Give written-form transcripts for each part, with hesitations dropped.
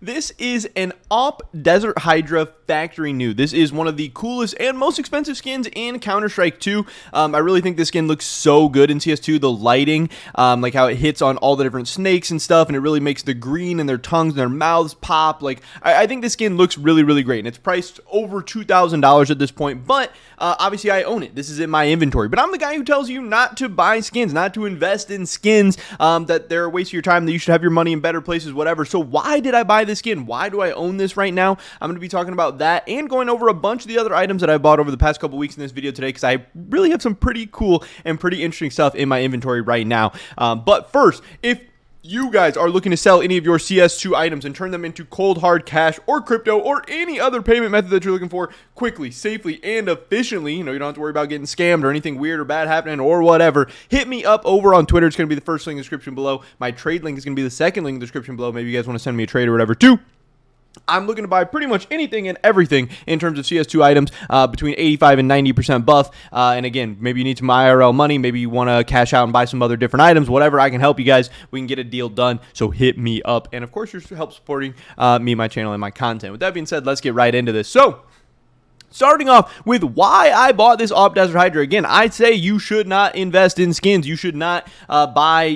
This is an Op Desert Hydra factory new. This is one of the coolest and most expensive skins in Counter-Strike 2. I really think this skin looks so good in CS2. The lighting, like how it hits on all the different snakes and stuff, and it really makes the green in their tongues and their mouths pop. Like, I think this skin looks really, really great, and it's priced over $2,000 at this point, but obviously I own it. This is in my inventory, but I'm the guy who tells you not to buy skins, not to invest in skins, that they're a waste of your time, that you should have your money in better places, whatever. So why did I buy this skin? Why do I own this right now? I'm going to be talking about that and going over a bunch of the other items that I bought over the past couple weeks in this video today, because I really have some pretty cool and pretty interesting stuff in my inventory right now. But first, if you guys are looking to sell any of your CS2 items and turn them into cold hard cash or crypto or any other payment method that you're looking for quickly, safely, and efficiently, you don't have to worry about getting scammed or anything weird or bad happening or whatever, hit me up over on Twitter. It's going to be the first link in the description below. My trade link is going to be the second link in the description below. Maybe you guys want to send me a trade or whatever too. I'm looking to buy pretty much anything and everything in terms of CS2 items, between 85 and 90% buff. And again, maybe you need some IRL money. Maybe you want to cash out and buy some other different items. Whatever, I can help you guys. We can get a deal done. So hit me up. And of course, you're help supporting me, my channel, and my content. With that being said, let's get right into this. So, starting off with why I bought this Op Desert Hydra. Again, I'd say you should not invest in skins. You should not buy,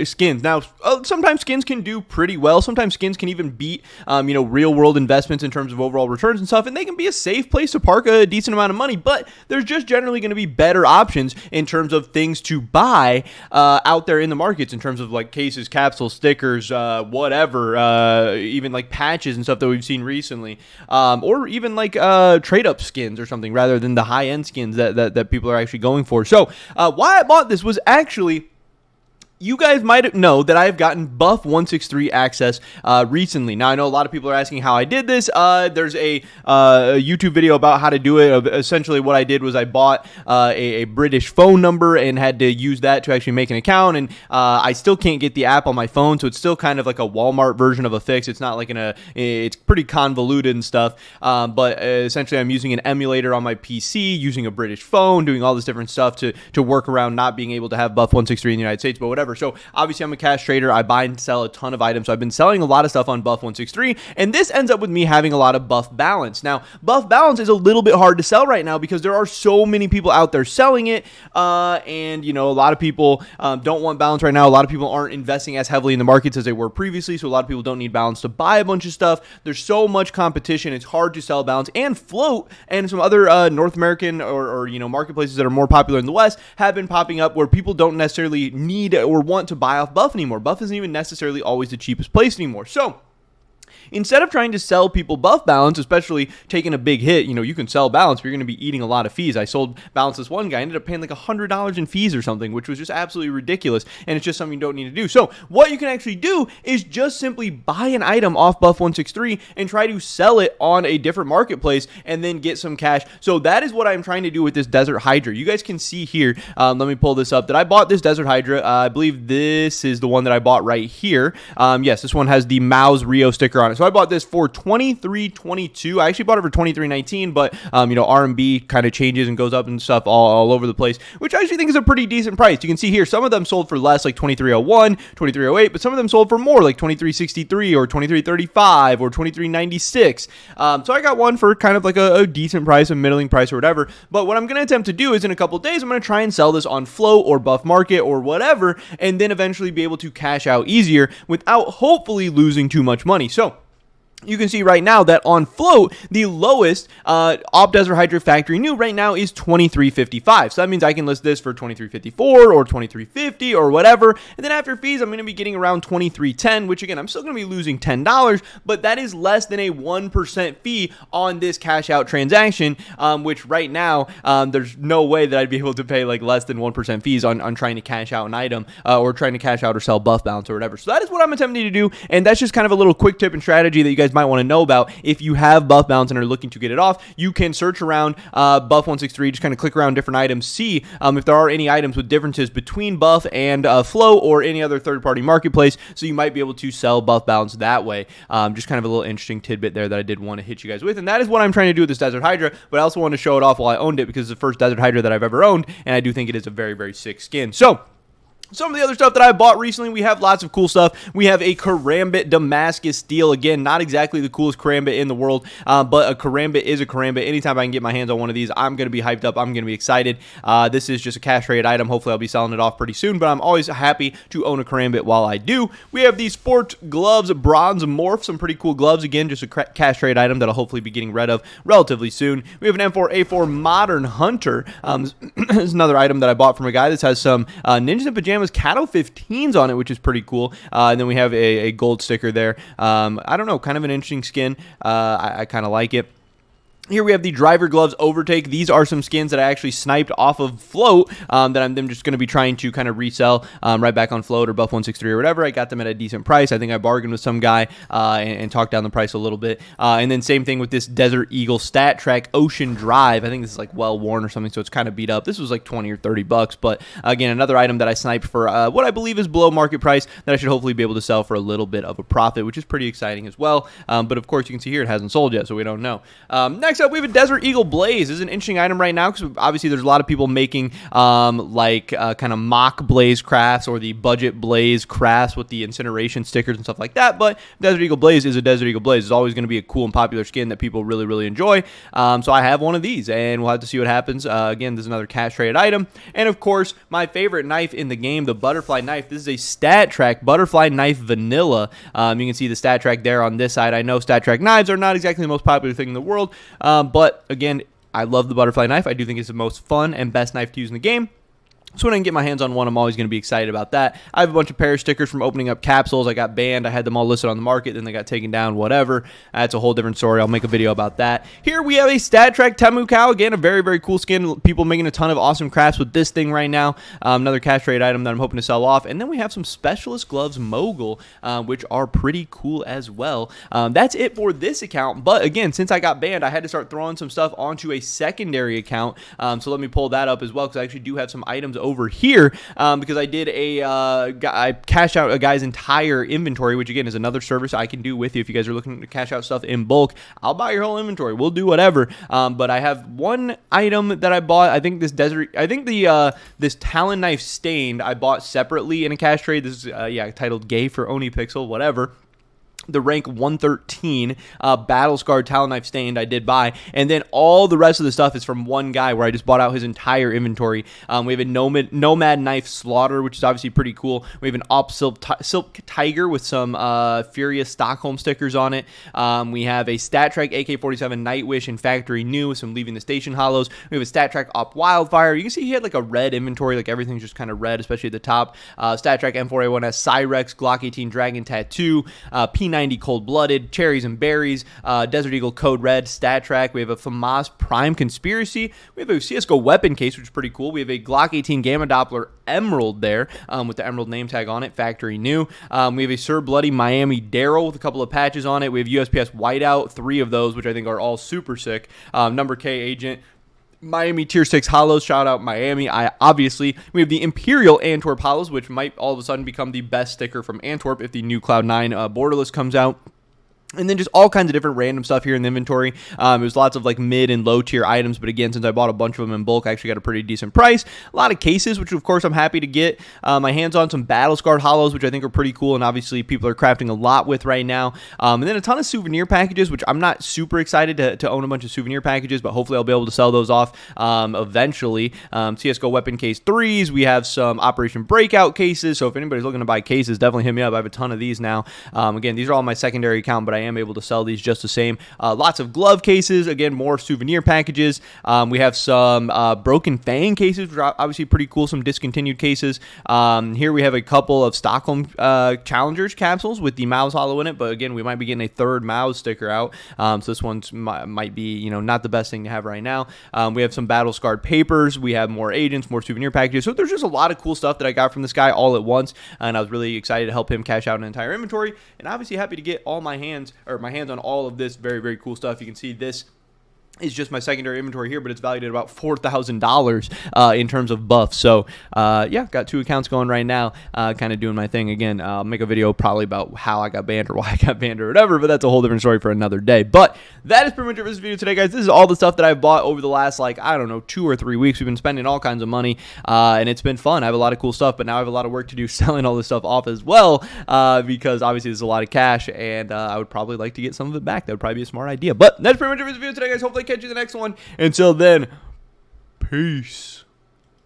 skins. Now, sometimes skins can do pretty well. Sometimes skins can even beat, real world investments in terms of overall returns and stuff. And they can be a safe place to park a decent amount of money. But there's just generally going to be better options in terms of things to buy out there in the markets, in terms of like cases, capsules, stickers, whatever, even like patches and stuff that we've seen recently, or even like trade up skins or something, rather than the high-end skins that people are actually going for. So why I bought this was actually, you guys might know that I have gotten Buff 163 access recently. Now, I know a lot of people are asking how I did this. There's a YouTube video about how to do it. Essentially, what I did was I bought a British phone number and had to use that to actually make an account. And I still can't get the app on my phone, so it's still kind of like a Walmart version of a fix. It's not like it's pretty convoluted and stuff. But essentially, I'm using an emulator on my PC, using a British phone, doing all this different stuff to work around not being able to have Buff 163 in the United States, but whatever. So obviously I'm a cash trader. I buy and sell a ton of items. So I've been selling a lot of stuff on Buff 163, and this ends up with me having a lot of buff balance. Now, buff balance is a little bit hard to sell right now because there are so many people out there selling it, and a lot of people don't want balance right now. A lot of people aren't investing as heavily in the markets as they were previously, so a lot of people don't need balance to buy a bunch of stuff. There's so much competition. It's hard to sell balance, and float and some other North American or marketplaces that are more popular in the West have been popping up where people don't necessarily need or want to buy off buff anymore. Buff isn't even necessarily always the cheapest place anymore. So instead of trying to sell people buff balance, especially taking a big hit, you can sell balance, but you're going to be eating a lot of fees. I sold balance this one guy, I ended up paying like $100 in fees or something, which was just absolutely ridiculous, and it's just something you don't need to do. So what you can actually do is just simply buy an item off Buff 163 and try to sell it on a different marketplace and then get some cash. So that is what I'm trying to do with this Desert Hydra. You guys can see here, let me pull this up, that I bought this Desert Hydra. I believe this is the one that I bought right here. Yes, this one has the Mao's Rio sticker on it. So I bought this for $23.22. I actually bought it for $23.19, but RMB kind of changes and goes up and stuff all over the place, which I actually think is a pretty decent price. You can see here some of them sold for less, like $23.01, $23.08, but some of them sold for more, like $23.63 or $23.35 or $23.96. So I got one for kind of like a decent price, a middling price or whatever. But what I'm going to attempt to do is in a couple of days, I'm going to try and sell this on Float or Buff Market or whatever, and then eventually be able to cash out easier without hopefully losing too much money. So you can see right now that on Float, the lowest Op Desert Hydra factory new right now is $23.55. So that means I can list this for $23.54 or $23.50 or whatever. And then after fees, I'm going to be getting around $23.10, which again, I'm still going to be losing $10, but that is less than a 1% fee on this cash out transaction, which right now, there's no way that I'd be able to pay like less than 1% fees on trying to cash out an item or trying to cash out or sell buff balance or whatever. So that is what I'm attempting to do. And that's just kind of a little quick tip and strategy that you guys might want to know about. If you have buff balance and are looking to get it off, you can search around Buff 163, just kind of click around different items, see if there are any items with differences between Buff and Flow or any other third-party marketplace, so you might be able to sell buff balance that way. Just kind of a little interesting tidbit there that I did want to hit you guys with, and that is what I'm trying to do with this Desert Hydra, but I also want to show it off while I owned it because it's the first Desert Hydra that I've ever owned, and I do think it is a very, very sick skin. So Some of the other stuff that I bought recently, we have lots of cool stuff. We have a Karambit Damascus Steel. Again, not exactly the coolest Karambit in the world, but a Karambit is a Karambit. Anytime I can get my hands on one of these, I'm going to be hyped up. I'm going to be excited. This is just a cash trade item. Hopefully, I'll be selling it off pretty soon, but I'm always happy to own a Karambit while I do. We have these Sport Gloves Bronze Morph. Some pretty cool gloves. Again, just a cash trade item that I'll hopefully be getting rid of relatively soon. We have an M4A4 Modern Hunter. This is another item that I bought from a guy. This has some Ninjas in Pajamas Cato 15s on it, which is pretty cool. And then we have a gold sticker there. I don't know, kind of an interesting skin. I kind of like it. Here we have the Driver Gloves Overtake. These are some skins that I actually sniped off of Float that I'm just going to be trying to kind of resell right back on Float or Buff 163 or whatever. I got them at a decent price. I think I bargained with some guy and talked down the price a little bit. And then same thing with this Desert Eagle Stat Track Ocean Drive. I think this is like well worn or something, so it's kind of beat up. This was like 20 or 30 bucks, but again, another item that I sniped for what I believe is below market price that I should hopefully be able to sell for a little bit of a profit, which is pretty exciting as well. But of course, you can see here it hasn't sold yet, so we don't know. Next up, we have a Desert Eagle Blaze. This is an interesting item right now because obviously there's a lot of people making kind of mock Blaze crafts or the budget Blaze crafts with the incineration stickers and stuff like that, but Desert Eagle Blaze is a Desert Eagle Blaze. It's always going to be a cool and popular skin that people really, really enjoy. So I have one of these, and we'll have to see what happens. Again, this is another cash traded item. And of course, my favorite knife in the game, the Butterfly Knife. This is a Stat Track Butterfly Knife Vanilla. You can see the Stat Track there on this side. I know Stat Track knives are not exactly the most popular thing in the world, but again, I love the Butterfly Knife. I do think it's the most fun and best knife to use in the game. So when I can get my hands on one, I'm always going to be excited about that. I have a bunch of pair stickers from opening up capsules. I got banned. I had them all listed on the market. Then they got taken down, whatever. That's a whole different story. I'll make a video about that. Here we have a Stat Track Temu Cow. Again, a very, very cool skin. People making a ton of awesome crafts with this thing right now. Another cash trade item that I'm hoping to sell off. And then we have some Specialist Gloves Mogul, which are pretty cool as well. That's it for this account. But again, since I got banned, I had to start throwing some stuff onto a secondary account. So let me pull that up as well because I actually do have some items over here because I did I cashed out a guy's entire inventory, which again is another service I can do with you if you guys are looking to cash out stuff in bulk. I'll buy your whole inventory. We'll do whatever. But I have one item that I bought. I think this this Talon Knife Stained I bought separately in a cash trade. This is titled Gay for Oni Pixel, whatever. The rank 113 Battle Scarred Talon Knife Stained I did buy, and then all the rest of the stuff is from one guy where I just bought out his entire inventory. We have a Nomad Knife Slaughter, which is obviously pretty cool. We have an Op Silk Tiger with some Furious Stockholm stickers on it. We have a Stat Track AK-47 Nightwish in Factory New with some Leaving the Station hollows. We have a Stat Track Op Wildfire. You can see he had like a red inventory, like everything's just kind of red, especially at the top. Stat Track M4A1S Cyrex, Glock 18 Dragon Tattoo, P90 Cold Blooded, Cherries and Berries, Desert Eagle Code Red, Stat Track. We have a FAMAS Prime Conspiracy. We have a CSGO weapon case, which is pretty cool. We have a Glock 18 Gamma Doppler Emerald there with the Emerald name tag on it, Factory New. We have a Sir Bloody Miami Daryl with a couple of patches on it. We have USPS Whiteout, 3 of those, which I think are all super sick. Number K Agent. Miami Tier 6 Hollows, shout out Miami. Obviously, we have the Imperial Antwerp Hollows, which might all of a sudden become the best sticker from Antwerp if the new Cloud9 borderless comes out. And then just all kinds of different random stuff here in the inventory. It was lots of like mid and low tier items, but again, since I bought a bunch of them in bulk, I actually got a pretty decent price. A lot of cases, which of course I'm happy to get my hands on. Some Battle Scarred Hollows, which I think are pretty cool, and obviously people are crafting a lot with right now. And then a ton of souvenir packages, which I'm not super excited to own a bunch of souvenir packages, but hopefully I'll be able to sell those off eventually. CSGO Weapon Case 3s. We have some Operation Breakout cases, so if anybody's looking to buy cases, definitely hit me up. I have a ton of these now. Again, these are all my secondary account, but I am able to sell these just the same. Lots of glove cases, again, more souvenir packages. We have some Broken Fang cases, which are obviously pretty cool, some discontinued cases. Here we have a couple of Stockholm Challengers capsules with the Mouse Hollow in it, but again, we might be getting a third Mouse sticker out, so this one might be, not the best thing to have right now. We have some Battle Scarred papers. We have more agents, more souvenir packages, so there's just a lot of cool stuff that I got from this guy all at once, and I was really excited to help him cash out an entire inventory, and obviously happy to get all my hands on all of this very, very cool stuff. You can see this is just my secondary inventory here, but it's valued at about $4,000 in terms of buffs. So yeah, got 2 accounts going right now, kind of doing my thing. Again, I'll make a video probably about how I got banned or why I got banned or whatever, but that's a whole different story for another day. But that is pretty much it for this video today, guys. This is all the stuff that I've bought over the last, like, I don't know, 2 or 3 weeks. We've been spending all kinds of money, and it's been fun. I have a lot of cool stuff, but now I have a lot of work to do selling all this stuff off as well, because obviously there's a lot of cash, and I would probably like to get some of it back. That would probably be a smart idea. But that's pretty much it for this video today, guys. Hopefully I catch you in the next one. Until then, peace.